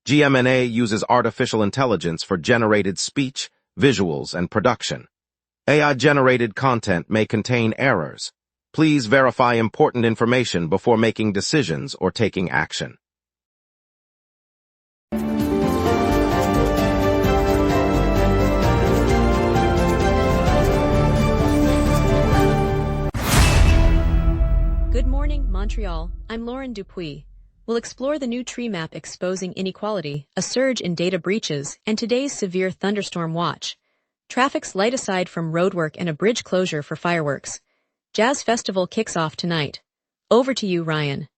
GMNA uses artificial intelligence for generated speech, visuals, and production. AI-generated content may contain errors. Please verify important information before making decisions or taking action. Good morning, Montreal. I'm Lauren Dupuis. We'll explore the new tree map exposing inequality, a surge in data breaches, and today's severe thunderstorm watch. Traffic's light aside from roadwork and a bridge closure for fireworks. Jazz Festival kicks off tonight. Over to you, Ryan.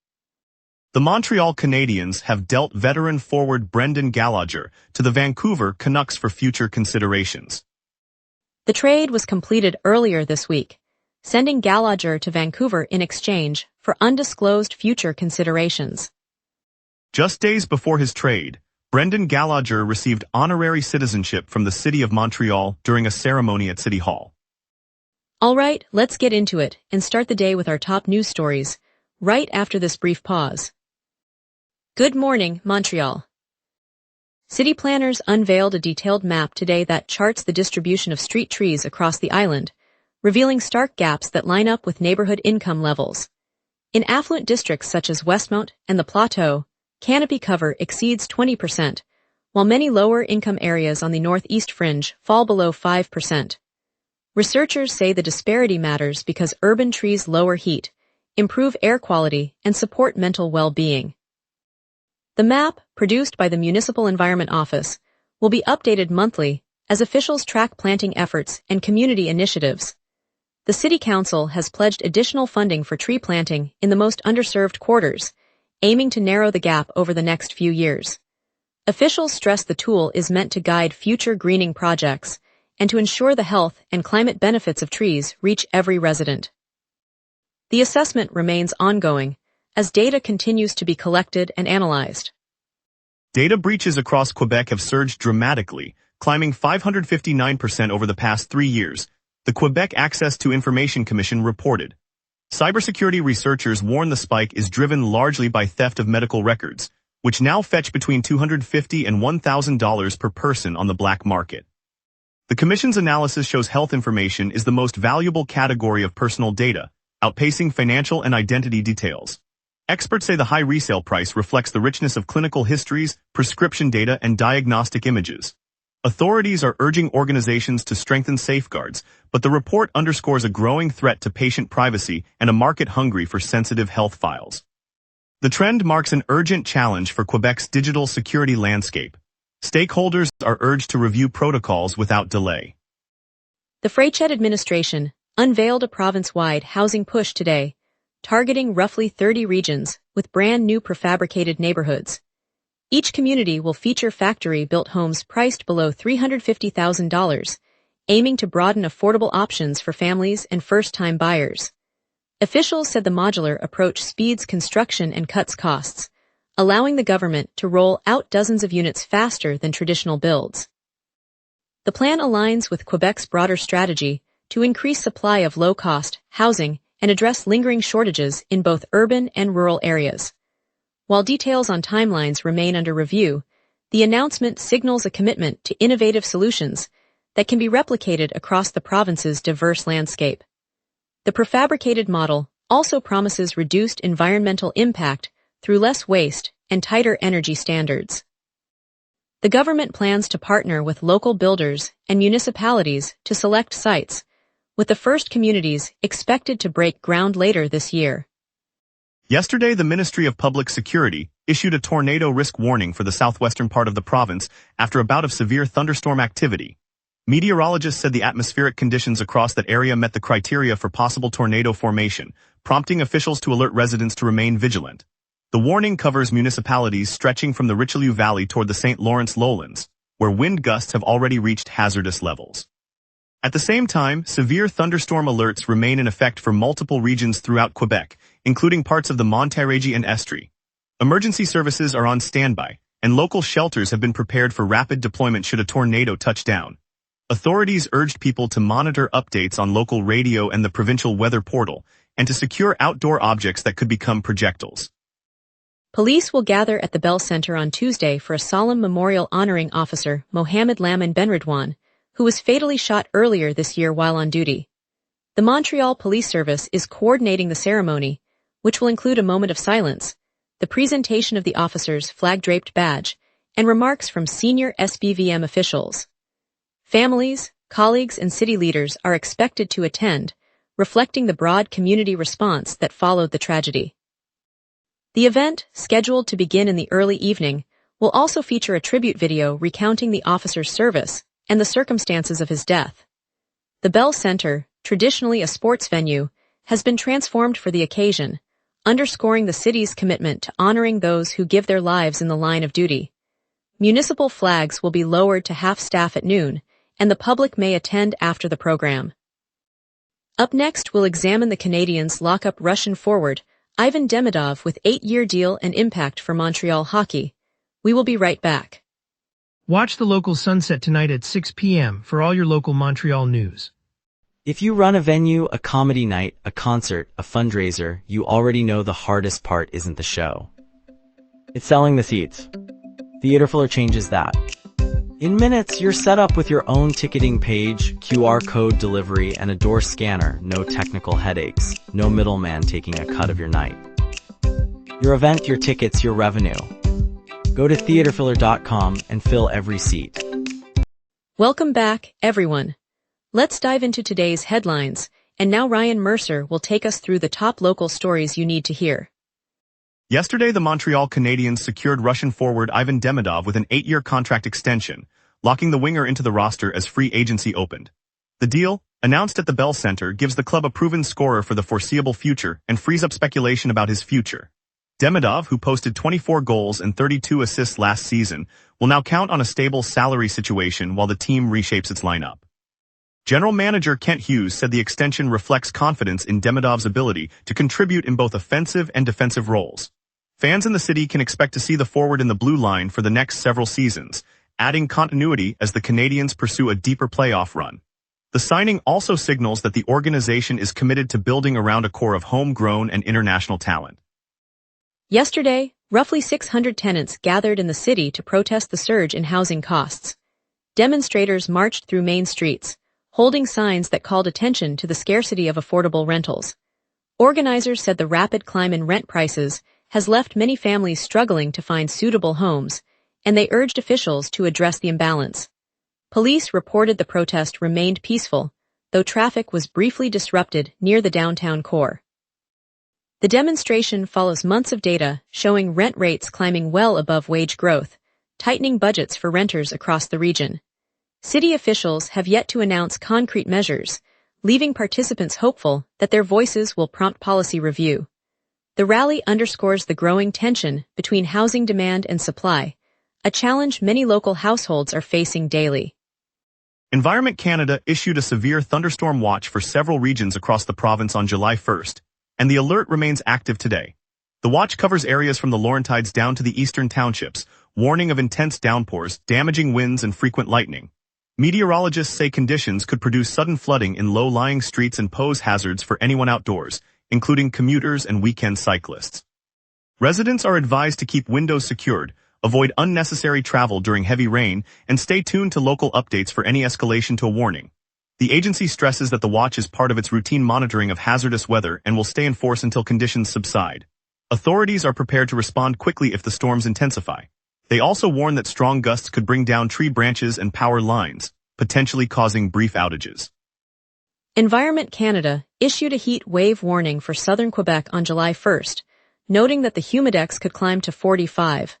The Montreal Canadiens have dealt veteran forward Brendan Gallagher to the Vancouver Canucks for future considerations. The trade was completed earlier this week, sending Gallagher to Vancouver in exchange for undisclosed future considerations. Just days before his trade, Brendan Gallagher received honorary citizenship from the City of Montreal during a ceremony at City Hall. All right, let's get into it and start the day with our top news stories, right after this brief pause. Good morning, Montreal. City planners unveiled a detailed map today that charts the distribution of street trees across the island, revealing stark gaps that line up with neighborhood income levels. In affluent districts such as Westmount and the Plateau, canopy cover exceeds 20%, while many lower-income areas on the northeast fringe fall below 5%. Researchers say the disparity matters because urban trees lower heat, improve air quality, and support mental well-being. The map, produced by the Municipal Environment Office, will be updated monthly as officials track planting efforts and community initiatives. The City Council has pledged additional funding for tree planting in the most underserved quarters, aiming to narrow the gap over the next few years. Officials stress the tool is meant to guide future greening projects and to ensure the health and climate benefits of trees reach every resident. The assessment remains ongoing as data continues to be collected and analyzed. Data breaches across Quebec have surged dramatically, climbing 559% over the past 3 years, the Quebec Access to Information Commission reported. Cybersecurity researchers warn the spike is driven largely by theft of medical records, which now fetch between $250 and $1,000 per person on the black market. The Commission's analysis shows health information is the most valuable category of personal data, outpacing financial and identity details. Experts say the high resale price reflects the richness of clinical histories, prescription data, and diagnostic images. Authorities are urging organizations to strengthen safeguards, but the report underscores a growing threat to patient privacy and a market hungry for sensitive health files. The trend marks an urgent challenge for Quebec's digital security landscape. Stakeholders are urged to review protocols without delay. The Frechette administration unveiled a province-wide housing push today, targeting roughly 30 regions with brand-new prefabricated neighborhoods. Each community will feature factory-built homes priced below $350,000, aiming to broaden affordable options for families and first-time buyers. Officials said the modular approach speeds construction and cuts costs, allowing the government to roll out dozens of units faster than traditional builds. The plan aligns with Quebec's broader strategy to increase supply of low-cost housing and address lingering shortages in both urban and rural areas. While details on timelines remain under review, the announcement signals a commitment to innovative solutions that can be replicated across the province's diverse landscape. The prefabricated model also promises reduced environmental impact through less waste and tighter energy standards. The government plans to partner with local builders and municipalities to select sites, with the first communities expected to break ground later this year. Yesterday, the Ministry of Public Security issued a tornado risk warning for the southwestern part of the province after a bout of severe thunderstorm activity. Meteorologists said the atmospheric conditions across that area met the criteria for possible tornado formation, prompting officials to alert residents to remain vigilant. The warning covers municipalities stretching from the Richelieu Valley toward the St. Lawrence lowlands, where wind gusts have already reached hazardous levels. At the same time, severe thunderstorm alerts remain in effect for multiple regions throughout Quebec, including parts of the Montérégie and Estrie. Emergency services are on standby, and local shelters have been prepared for rapid deployment should a tornado touch down. Authorities urged people to monitor updates on local radio and the provincial weather portal, and to secure outdoor objects that could become projectiles. Police will gather at the Bell Center on Tuesday for a solemn memorial honoring Officer Mohamed Lamin Benridwan, who was fatally shot earlier this year while on duty. The Montreal Police Service is coordinating the ceremony, which will include a moment of silence, the presentation of the officer's flag-draped badge, and remarks from senior SBVM officials. Families, colleagues, and city leaders are expected to attend, reflecting the broad community response that followed the tragedy. The event, scheduled to begin in the early evening, will also feature a tribute video recounting the officer's service and the circumstances of his death. The Bell Center, traditionally a sports venue, has been transformed for the occasion, underscoring the city's commitment to honoring those who give their lives in the line of duty. Municipal flags will be lowered to half-staff at noon, and the public may attend after the program. Up next, we'll examine the Canadiens' lock-up Russian forward, Ivan Demidov, with 8-year deal and impact for Montreal hockey. We will be right back. Watch the local sunset tonight at 6 p.m. for all your local Montreal news. If you run a venue, a comedy night, a concert, a fundraiser, you already know the hardest part isn't the show. It's selling the seats. Theaterfiller changes that. In minutes, you're set up with your own ticketing page, QR code delivery, and a door scanner. No technical headaches, no middleman taking a cut of your night. Your event, your tickets, your revenue. Go to theaterfiller.com and fill every seat. Welcome back, everyone. Let's dive into today's headlines, and now Ryan Mercer will take us through the top local stories you need to hear. Yesterday, the Montreal Canadiens secured Russian forward Ivan Demidov with an 8-year contract extension, locking the winger into the roster as free agency opened. The deal, announced at the Bell Center, gives the club a proven scorer for the foreseeable future and frees up speculation about his future. Demidov, who posted 24 goals and 32 assists last season, will now count on a stable salary situation while the team reshapes its lineup. General Manager Kent Hughes said the extension reflects confidence in Demidov's ability to contribute in both offensive and defensive roles. Fans in the city can expect to see the forward in the blue line for the next several seasons, adding continuity as the Canadiens pursue a deeper playoff run. The signing also signals that the organization is committed to building around a core of homegrown and international talent. Yesterday, roughly 600 tenants gathered in the city to protest the surge in housing costs. Demonstrators marched through main streets, holding signs that called attention to the scarcity of affordable rentals. Organizers said the rapid climb in rent prices has left many families struggling to find suitable homes, and they urged officials to address the imbalance. Police reported the protest remained peaceful, though traffic was briefly disrupted near the downtown core. The demonstration follows months of data showing rent rates climbing well above wage growth, tightening budgets for renters across the region. City officials have yet to announce concrete measures, leaving participants hopeful that their voices will prompt policy review. The rally underscores the growing tension between housing demand and supply, a challenge many local households are facing daily. Environment Canada issued a severe thunderstorm watch for several regions across the province on July 1st, and the alert remains active today. The watch covers areas from the Laurentides down to the eastern townships, warning of intense downpours, damaging winds, and frequent lightning. Meteorologists say conditions could produce sudden flooding in low-lying streets and pose hazards for anyone outdoors, including commuters and weekend cyclists. Residents are advised to keep windows secured, avoid unnecessary travel during heavy rain, and stay tuned to local updates for any escalation to a warning. The agency stresses that the watch is part of its routine monitoring of hazardous weather and will stay in force until conditions subside. Authorities are prepared to respond quickly if the storms intensify. They also warn that strong gusts could bring down tree branches and power lines, potentially causing brief outages. Environment Canada issued a heat wave warning for southern Quebec on July 1st, noting that the humidex could climb to 45.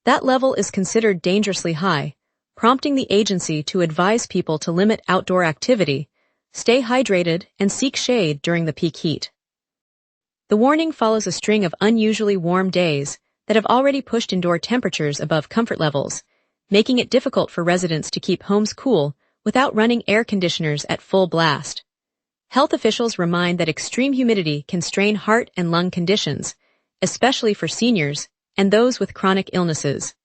That level is considered dangerously high, prompting the agency to advise people to limit outdoor activity, stay hydrated, and seek shade during the peak heat. The warning follows a string of unusually warm days that have already pushed indoor temperatures above comfort levels, making it difficult for residents to keep homes cool without running air conditioners at full blast. Health officials remind that extreme humidity can strain heart and lung conditions, especially for seniors and those with chronic illnesses.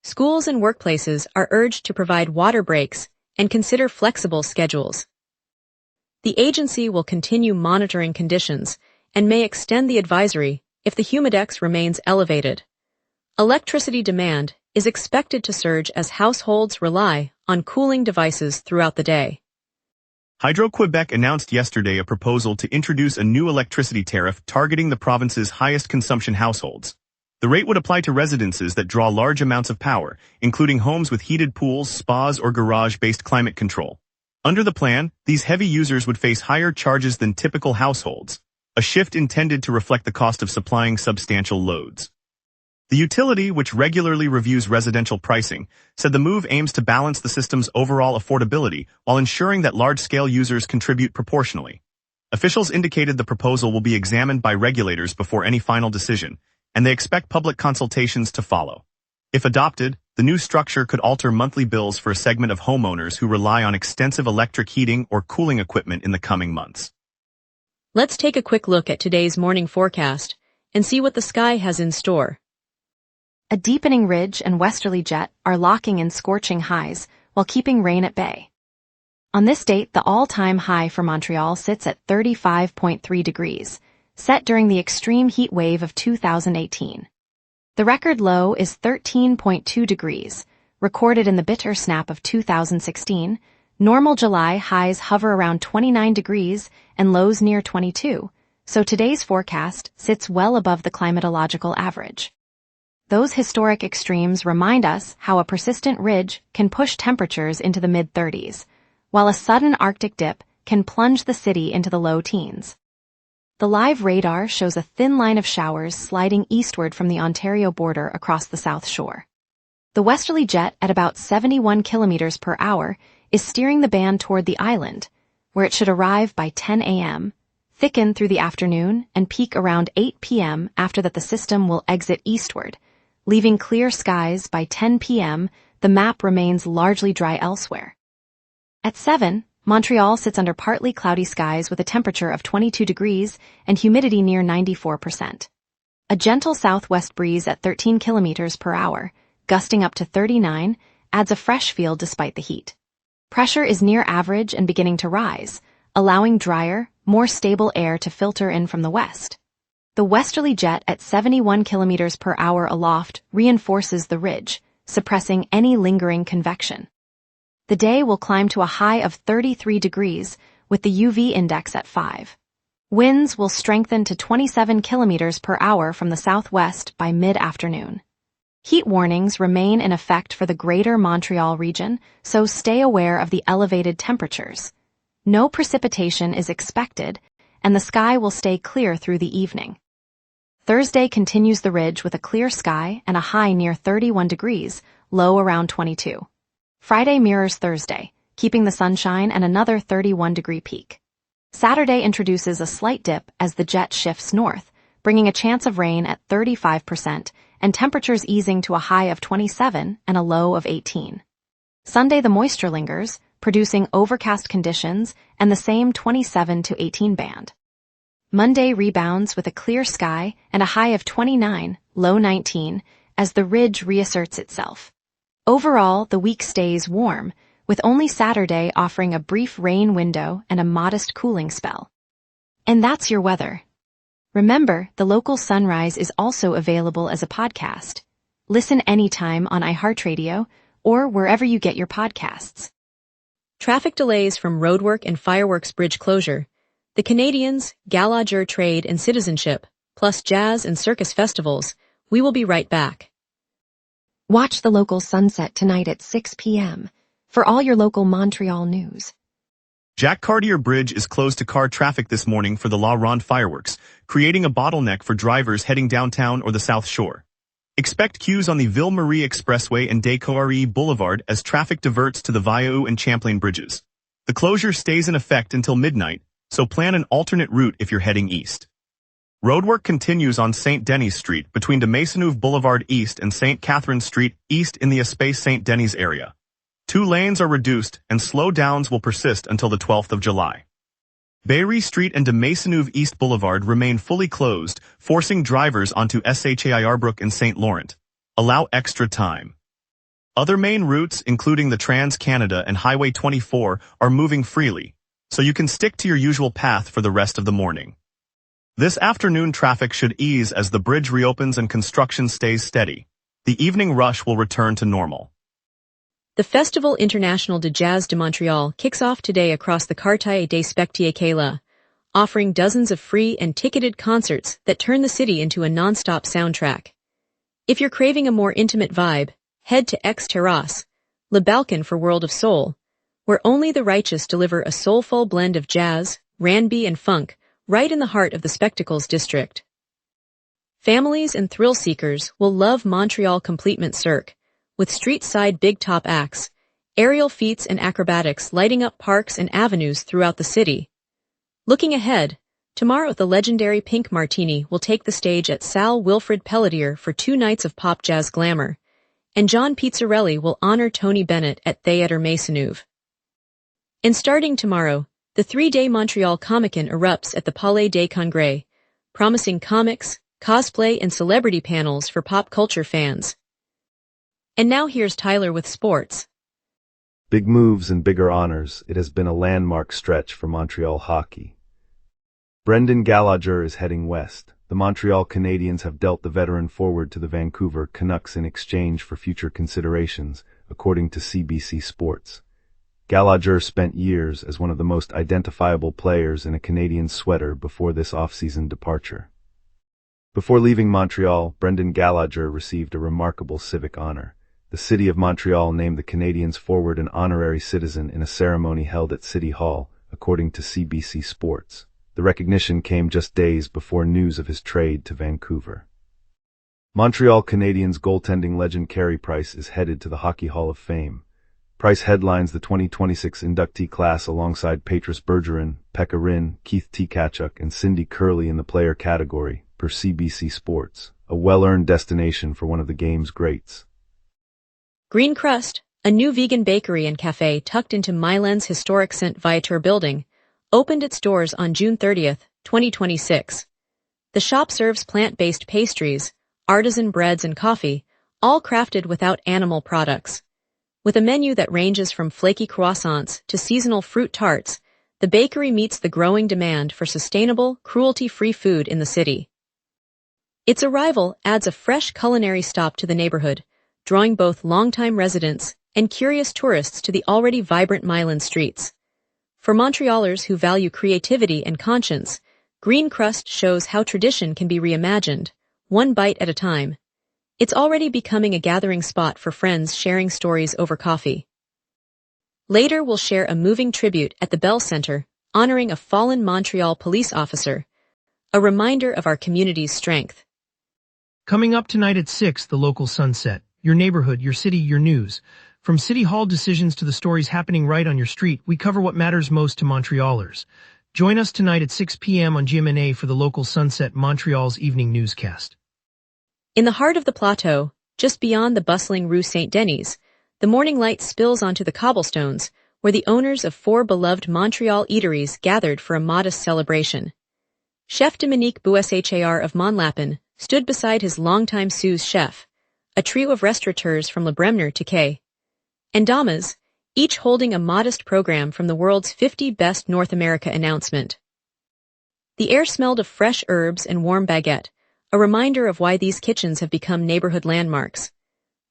Schools and workplaces are urged to provide water breaks and consider flexible schedules. The agency will continue monitoring conditions and may extend the advisory if the humidex remains elevated. Electricity demand is expected to surge as households rely on cooling devices throughout the day. Hydro-Quebec announced yesterday a proposal to introduce a new electricity tariff targeting the province's highest consumption households. The rate would apply to residences that draw large amounts of power, including homes with heated pools, spas, or garage-based climate control. Under the plan, these heavy users would face higher charges than typical households, a shift intended to reflect the cost of supplying substantial loads. The utility, which regularly reviews residential pricing, said the move aims to balance the system's overall affordability while ensuring that large-scale users contribute proportionally. Officials indicated the proposal will be examined by regulators before any final decision, and they expect public consultations to follow. If adopted, the new structure could alter monthly bills for a segment of homeowners who rely on extensive electric heating or cooling equipment in the coming months. Let's take a quick look at today's morning forecast and see what the sky has in store. A deepening ridge and westerly jet are locking in scorching highs while keeping rain at bay. On this date, the all-time high for Montreal sits at 35.3 degrees, set during the extreme heat wave of 2018. The record low is 13.2 degrees, recorded in the bitter snap of 2016. Normal July highs hover around 29 degrees and lows near 22, so today's forecast sits well above the climatological average. Those historic extremes remind us how a persistent ridge can push temperatures into the mid-30s, while a sudden Arctic dip can plunge the city into the low teens. The live radar shows a thin line of showers sliding eastward from the Ontario border across the South Shore. The westerly jet at about 71 kilometers per hour is steering the band toward the island, where it should arrive by 10 a.m., thicken through the afternoon, and peak around 8 p.m. after that the system will exit eastward. Leaving clear skies by 10 p.m., the map remains largely dry elsewhere. At 7, Montreal sits under partly cloudy skies with a temperature of 22 degrees and humidity near 94%. A gentle southwest breeze at 13 kilometers per hour, gusting up to 39, adds a fresh feel despite the heat. Pressure is near average and beginning to rise, allowing drier, more stable air to filter in from the west. The westerly jet at 71 kilometers per hour aloft reinforces the ridge, suppressing any lingering convection. The day will climb to a high of 33 degrees with the UV index at 5. Winds will strengthen to 27 kilometers per hour from the southwest by mid-afternoon. Heat warnings remain in effect for the greater Montreal region, so stay aware of the elevated temperatures. No precipitation is expected, and the sky will stay clear through the evening. Thursday continues the ridge with a clear sky and a high near 31 degrees, low around 22. Friday mirrors Thursday, keeping the sunshine and another 31-degree peak. Saturday introduces a slight dip as the jet shifts north, bringing a chance of rain at 35% and temperatures easing to a high of 27 and a low of 18. Sunday the moisture lingers, producing overcast conditions and the same 27 to 18 band. Monday rebounds with a clear sky and a high of 29, low 19, as the ridge reasserts itself. Overall, the week stays warm, with only Saturday offering a brief rain window and a modest cooling spell. And that's your weather. Remember, the local sunrise is also available as a podcast. Listen anytime on iHeartRadio or wherever you get your podcasts. Traffic delays from roadwork and fireworks bridge closure, the Canadians, Gala Jour Trade and Citizenship, plus jazz and circus festivals. We will be right back. Watch the local sunset tonight at 6 p.m. for all your local Montreal news. Jacques Cartier Bridge is closed to car traffic this morning for the La Ronde fireworks, creating a bottleneck for drivers heading downtown or the South Shore. Expect queues on the Ville-Marie Expressway and Descoiries Boulevard as traffic diverts to the Viaduct and Champlain bridges. The closure stays in effect until midnight, so plan an alternate route if you're heading east. Roadwork continues on St. Denis Street between de Maisonneuve Boulevard East and St. Catherine Street East in the Espace St. Denis area. 2 lanes are reduced and slowdowns will persist until the 12th of July. Bayry Street and de Maisonneuve East Boulevard remain fully closed, forcing drivers onto Shairbrook and St. Laurent. Allow extra time. Other main routes, including the Trans-Canada and Highway 24, are moving freely, so you can stick to your usual path for the rest of the morning. This afternoon traffic should ease as the bridge reopens and construction stays steady. The evening rush will return to normal. The Festival International de Jazz de Montreal kicks off today across the Quartier des Spectacles, offering dozens of free and ticketed concerts that turn the city into a non-stop soundtrack. If you're craving a more intimate vibe, head to X Terrace, Le Balcon for World of Soul, where only the righteous deliver a soulful blend of jazz, R&B, and funk, right in the heart of the Spectacles district. Families and thrill seekers will love Montreal Completement Cirque, with street-side big top acts, aerial feats and acrobatics lighting up parks and avenues throughout the city. Looking ahead, tomorrow the legendary Pink Martini will take the stage at Salle Wilfrid Pelletier for 2 nights of pop jazz glamour, and John Pizzarelli will honor Tony Bennett at Theatre Maisonneuve. And starting tomorrow, the 3-day Montreal Comic-Con erupts at the Palais des Congrès, promising comics, cosplay, and celebrity panels for pop culture fans. And now here's Tyler with sports. Big moves and bigger honors, it has been a landmark stretch for Montreal hockey. Brendan Gallagher is heading west. The Montreal Canadiens have dealt the veteran forward to the Vancouver Canucks in exchange for future considerations, according to CBC Sports. Gallagher spent years as one of the most identifiable players in a Canadian sweater before this off-season departure. Before leaving Montreal, Brendan Gallagher received a remarkable civic honor. The City of Montreal named the Canadiens forward an honorary citizen in a ceremony held at City Hall, according to CBC Sports. The recognition came just days before news of his trade to Vancouver. Montreal Canadiens goaltending legend Carey Price is headed to the Hockey Hall of Fame. Price headlines the 2026 inductee class alongside Patrice Bergeron, Pekka Rinne, Keith Tkachuk, and Cindy Curley in the player category, per CBC Sports, a well-earned destination for one of the game's greats. Green Crust, a new vegan bakery and cafe tucked into Milan's historic Saint Viateur building, opened its doors on June 30, 2026. The shop serves plant-based pastries, artisan breads, and coffee, all crafted without animal products. With a menu that ranges from flaky croissants to seasonal fruit tarts, the bakery meets the growing demand for sustainable, cruelty-free food in the city. Its arrival adds a fresh culinary stop to the neighborhood, drawing both longtime residents and curious tourists to the already vibrant Milan streets. For Montrealers who value creativity and conscience, Green Crust shows how tradition can be reimagined, one bite at a time. It's already becoming a gathering spot for friends sharing stories over coffee. Later we'll share a moving tribute at the Bell Center, honoring a fallen Montreal police officer, a reminder of our community's strength. Coming up tonight at 6, the local sunset. Your neighborhood, your city, your news. From City Hall decisions to the stories happening right on your street, we cover what matters most to Montrealers. Join us tonight at 6 p.m. on GMNA for the local Sunset Montreal's evening newscast. In the heart of the plateau, just beyond the bustling Rue Saint-Denis, the morning light spills onto the cobblestones, where the owners of 4 beloved Montreal eateries gathered for a modest celebration. Chef Dominique Bouchard of Montlapin stood beside his longtime sous chef, a trio of restaurateurs from Le Bremner to Quai, and damas, each holding a modest program from the world's 50 Best North America announcement. The air smelled of fresh herbs and warm baguette, a reminder of why these kitchens have become neighborhood landmarks.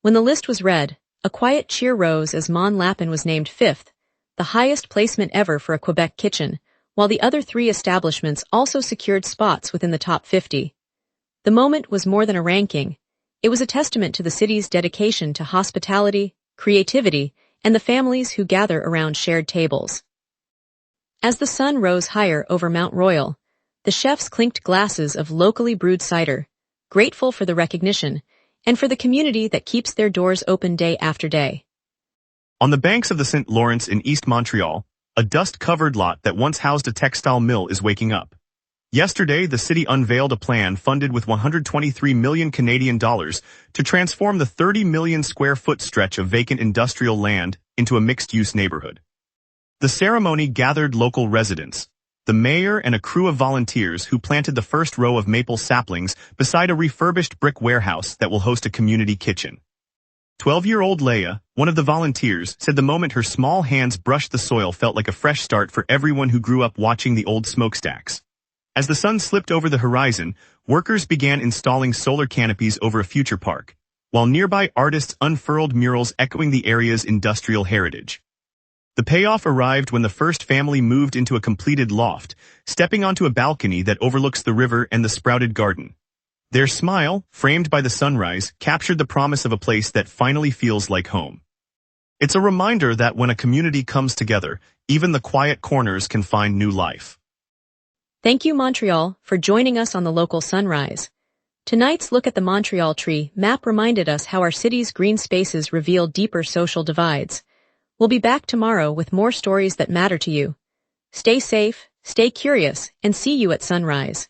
When the list was read, a quiet cheer rose as Montlapin was named 5th, the highest placement ever for a Quebec kitchen, while the other 3 establishments also secured spots within the top 50. The moment was more than a ranking. It was a testament to the city's dedication to hospitality, creativity, and the families who gather around shared tables. As the sun rose higher over Mount Royal, the chefs clinked glasses of locally brewed cider, grateful for the recognition, and for the community that keeps their doors open day after day. On the banks of the St. Lawrence in East Montreal, a dust-covered lot that once housed a textile mill is waking up. Yesterday, the city unveiled a plan funded with 123 million Canadian dollars to transform the 30 million square foot stretch of vacant industrial land into a mixed-use neighborhood. The ceremony gathered local residents, the mayor and a crew of volunteers who planted the first row of maple saplings beside a refurbished brick warehouse that will host a community kitchen. 12-year-old Leia, one of the volunteers, said the moment her small hands brushed the soil felt like a fresh start for everyone who grew up watching the old smokestacks. As the sun slipped over the horizon, workers began installing solar canopies over a future park, while nearby artists unfurled murals echoing the area's industrial heritage. The payoff arrived when the first family moved into a completed loft, stepping onto a balcony that overlooks the river and the sprouted garden. Their smile, framed by the sunrise, captured the promise of a place that finally feels like home. It's a reminder that when a community comes together, even the quiet corners can find new life. Thank you, Montreal, for joining us on the local sunrise. Tonight's Look at the Montreal Tree map reminded us how our city's green spaces reveal deeper social divides. We'll be back tomorrow with more stories that matter to you. Stay safe, stay curious, and see you at sunrise.